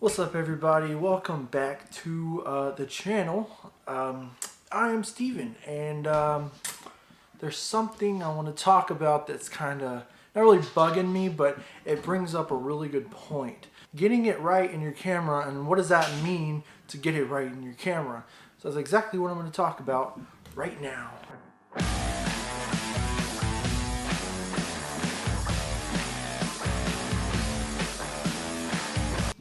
What's up, everybody? Welcome back to the channel. I am Steven, and there's something I want to talk about that's kind of not really bugging me, but it brings up a really good point. Getting it right in your camera, and what does that mean to get it right in your camera? So that's exactly what I'm going to talk about right now.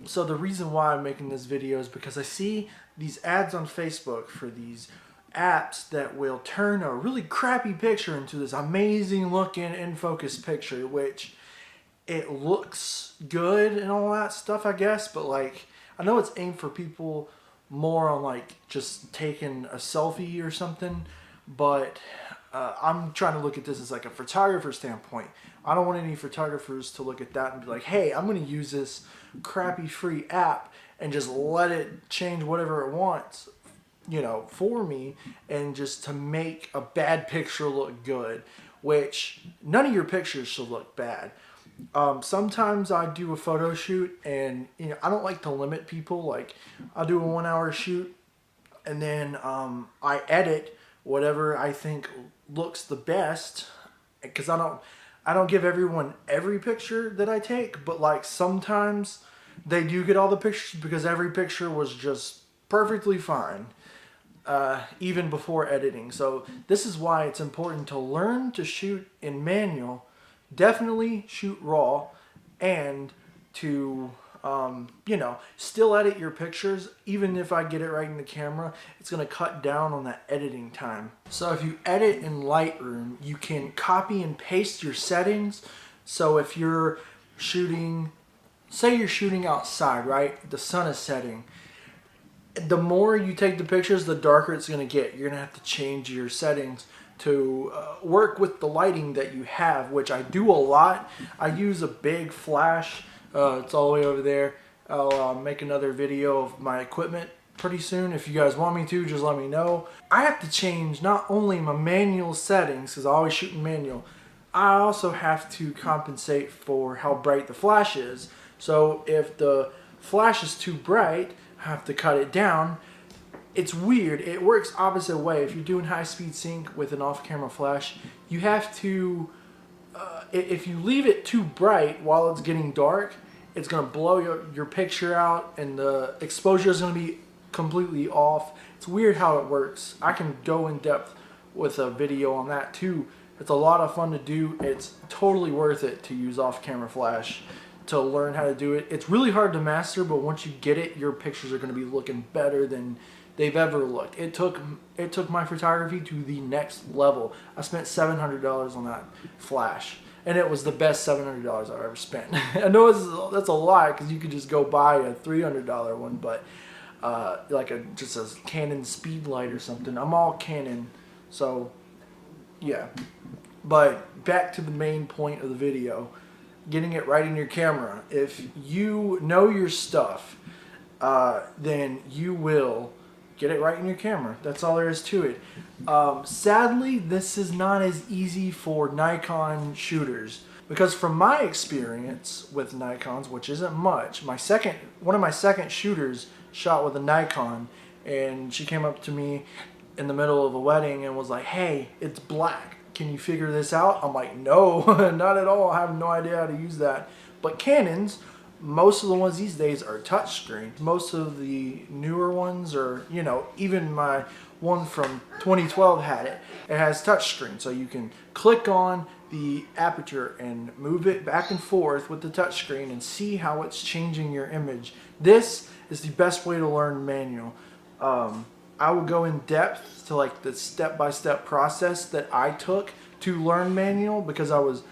So the reason why I'm making this video is because I see these ads on Facebook for these apps that will turn a really crappy picture into this amazing looking in focus picture, which it looks good and all that stuff, I guess, but like I know it's aimed for people more on like just taking a selfie or something, but I'm trying to look at this as like a photographer standpoint. I don't want any photographers to look at that and be like, hey, I'm going to use this crappy free app and just let it change whatever it wants, you know, for me, and just to make a bad picture look good, which none of your pictures should look bad. Sometimes I do a photo shoot and, you know, I don't like to limit people. Like I'll do a 1 hour shoot and then I edit whatever I think looks the best, because I don't give everyone every picture that I take, but like sometimes they do get all the pictures because every picture was just perfectly fine, even before editing. So this is why it's important to learn to shoot in manual, definitely shoot raw, and to you know, still edit your pictures. Even if I get it right in the camera, it's going to cut down on that editing time. So if you edit in Lightroom, you can copy and paste your settings. So if you're shooting, say you're shooting outside, right? The sun is setting. The more you take the pictures, the darker it's going to get. You're going to have to change your settings to work with the lighting that you have, which I do a lot. I use a big flash. It's all the way over there. I'll make another video of my equipment pretty soon. If you guys want me to, just let me know. I have to change not only my manual settings, because I always shoot in manual, I also have to compensate for how bright the flash is. So if the flash is too bright, I have to cut it down. It's weird. It works opposite way. If you're doing high-speed sync with an off-camera flash, you have to, if you leave it too bright while it's getting dark, it's going to blow your picture out and the exposure is going to be completely off. It's weird how it works. I can go in depth with a video on that too. It's a lot of fun to do. It's totally worth it to use off-camera flash to learn how to do it. It's really hard to master, but once you get it, your pictures are going to be looking better than they've ever looked. It took my photography to the next level. I spent $700 on that flash, and it was the best $700 I've ever spent. I know that's a lot, because you could just go buy a $300 one, but like just a Canon Speedlight or something. I'm all Canon, so yeah. But back to the main point of the video, getting it right in your camera. If you know your stuff, then you will get it right in your camera. That's all there is to it. Sadly, this is not as easy for Nikon shooters, because from my experience with Nikons, which isn't much, one of my second shooters shot with a Nikon, and she came up to me in the middle of a wedding and was like, "Hey, it's black. Can you figure this out?" I'm like, "No, not at all. I have no idea how to use that." But Canons, most of the ones these days are touchscreen. Most of the newer ones, or you know, even my one from 2012 had it. It has touchscreen, so you can click on the aperture and move it back and forth with the touchscreen and see how it's changing your image. This is the best way to learn manual. I will go in depth to like the step-by-step process that I took to learn manual, because I was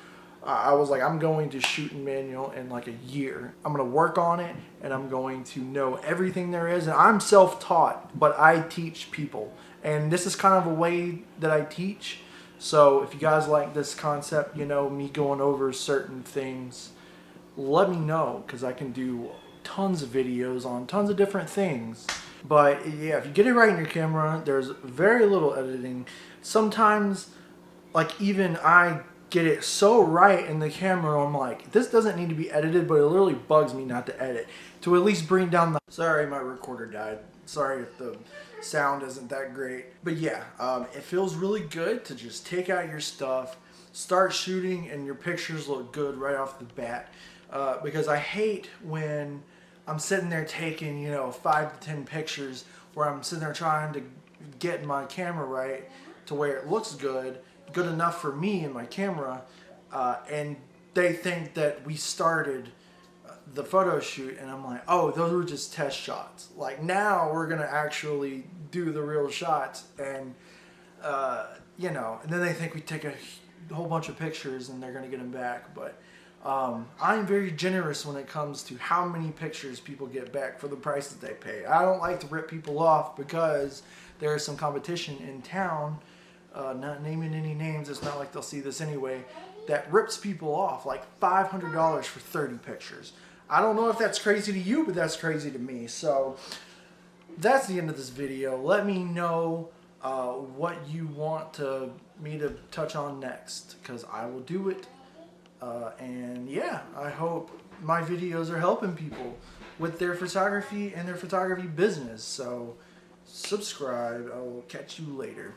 like, I'm going to shoot in manual in like a year. I'm going to work on it, and I'm going to know everything there is. And I'm self-taught, but I teach people. And this is kind of a way that I teach. So if you guys like this concept, you know, me going over certain things, let me know, because I can do tons of videos on tons of different things. But yeah, if you get it right in your camera, there's very little editing. Sometimes, like even I get it so right in the camera. I'm like, this doesn't need to be edited, but it literally bugs me not to edit, to at least bring down the... Sorry, my recorder died. Sorry if the sound isn't that great. But yeah, it feels really good to just take out your stuff, start shooting, and your pictures look good right off the bat. Because I hate when I'm sitting there taking, 5 to 10 pictures where I'm sitting there trying to get my camera right to where it looks good enough for me and my camera, and they think that we started the photo shoot, and I'm like, oh, those were just test shots. Like, now we're gonna actually do the real shots, and and then they think we take a whole bunch of pictures and they're gonna get them back. But I'm very generous when it comes to how many pictures people get back for the price that they pay. I don't like to rip people off because there is some competition in town, not naming any names, it's not like they'll see this anyway, that rips people off like $500 for 30 pictures. I don't know if that's crazy to you, but that's crazy to me. So that's the end of this video. Let me know what you want me to touch on next, because I will do it. And yeah, I hope my videos are helping people with their photography and their photography business. So subscribe. I will catch you later.